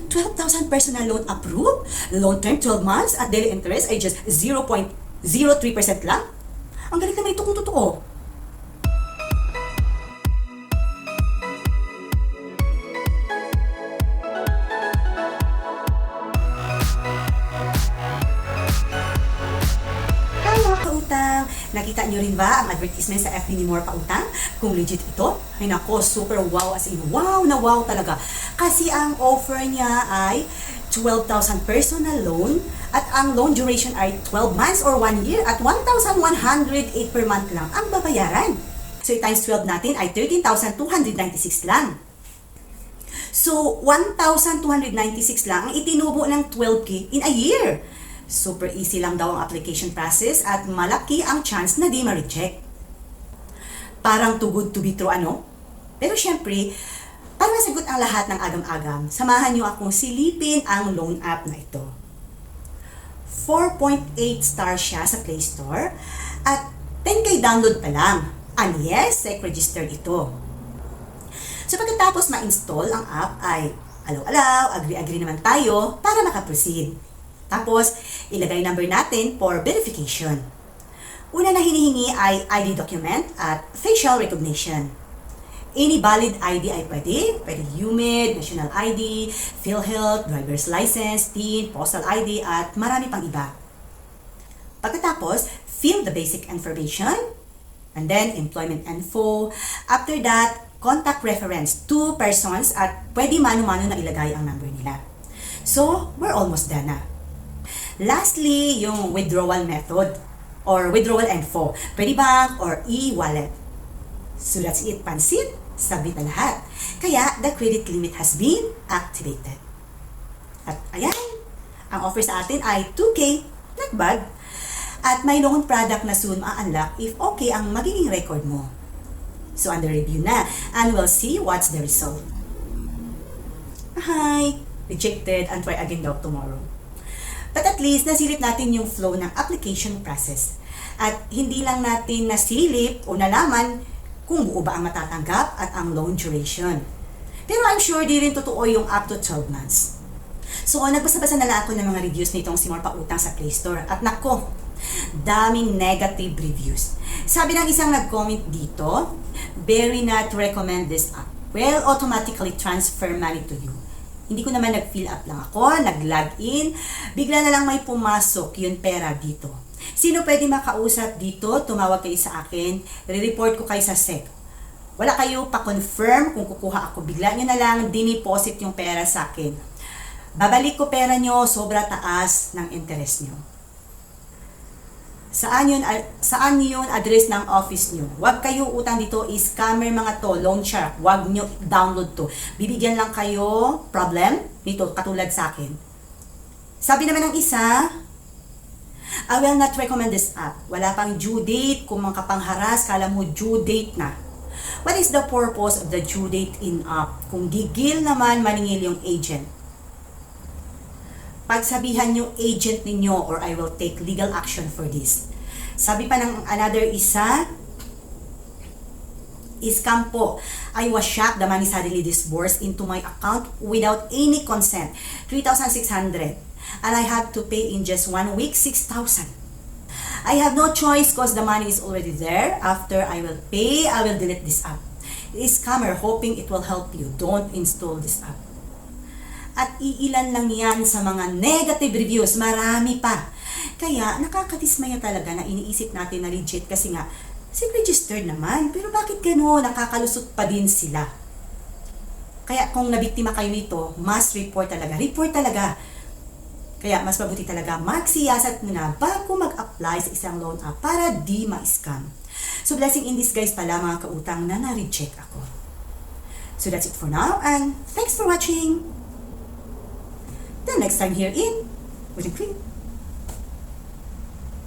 12,000 personal loan approved? Loan term 12 months at daily interest ay just 0.03% lang? Ang galing naman ito kung totoo. Hi mga kautang! Nakita nyo rin ba ang advertisement sa FB ni More Pautang? Kung legit ito, ay nako, super wow, as in wow na wow talaga. Kasi ang offer niya ay 12,000 personal loan at ang loan duration ay 12 months or 1 year at 1,108 per month lang ang babayaran. So, times 12 natin ay 13,296 lang. So, 1,296 lang ang itinubo ng 12K in a year. Super easy lang daw ang application process at malaki ang chance na di ma-reject. Parang too good to be true, ano? Pero syempre, para masagot ang lahat ng agam-agam, samahan niyo akong silipin ang loan app na ito. 4.8 star siya sa Play Store at 10K download pa lang. And yes, registered ito. So pagkatapos ma-install ang app ay alaw-alaw, agree-agree naman tayo para makaproceed. Tapos, ilagay number natin for verification. Una na hinihingi ay ID document at facial recognition. Any valid ID ay pwede. Pwede UMID, National ID, PhilHealth, driver's license, PIN, postal ID, at marami pang iba. Pagkatapos, fill the basic information, and then employment info. After that, contact reference, 2 persons, at pwede mano-mano na ilagay ang number nila. So, we're almost done na. Lastly, yung withdrawal method or withdrawal info. Pwede bank or e-wallet. So that's it, pansit, sabit na lahat. Kaya, the credit limit has been activated. At ayan, ang offer sa atin ay 2K, not bad. At may loan product na soon ma-unlock if okay ang magiging record mo. So under review na, and we'll see what's the result. Hi, rejected and try again daw tomorrow. But at least, nasilip natin yung flow ng application process. At hindi lang natin nasilip o nalaman kung buo ba ang matatanggap at ang loan duration. Pero I'm sure di rin totoo yung up to 12 months. So, nagbasa-basa na lang ako ng mga reviews nitong si More Pautang sa Play Store. At nako, daming negative reviews. Sabi ng isang nag-comment dito, very not recommend this app. Will automatically transfer money to you. Hindi ko naman nag-fill up lang ako, nag-log in, bigla na lang may pumasok yung pera dito. Sino pwede makausap dito? Tumawag kayo sa akin, re-report ko kayo sa SEC. Wala kayo pa-confirm kung kukuha ako, bigla nyo na lang diniposit yung pera sa akin. Babalik ko pera nyo, sobra taas ng interest nyo. Saan yun address ng office nyo? Huwag kayo utang dito, scammer mga to, loan shark. Huwag nyo download to. Bibigyan lang kayo problem dito, katulad sa akin. Sabi naman ng isa, I will not recommend this app. Wala pang due date, kung makapangharas, kala mo due date na. What is the purpose of the due date in app? Kung gigil naman maningil yung agent. Pagsabihan yung agent ninyo or I will take legal action for this. Sabi pa ng another isa, scam po. I was shocked the money suddenly disbursed into my account without any consent. 3,600. And I had to pay in just 1 week, 6,000. I have no choice because the money is already there. After I will pay, I will delete this app. Scammer hoping it will help you. Don't install this app. At iilan lang yan sa mga negative reviews, marami pa. Kaya nakakatismaya talaga na iniisip natin na legit kasi nga, registered naman. Pero bakit gano'n? Nakakalusot pa din sila. Kaya kung nabiktima kayo nito, must report talaga. Report talaga. Kaya mas mabuti talaga magsiyasat muna bago mag-apply sa isang loan app para di ma-scam. So blessing in disguise pala mga kautang na na-reject ako. So that's it for now and thanks for watching! Till next time here in Willing Cream.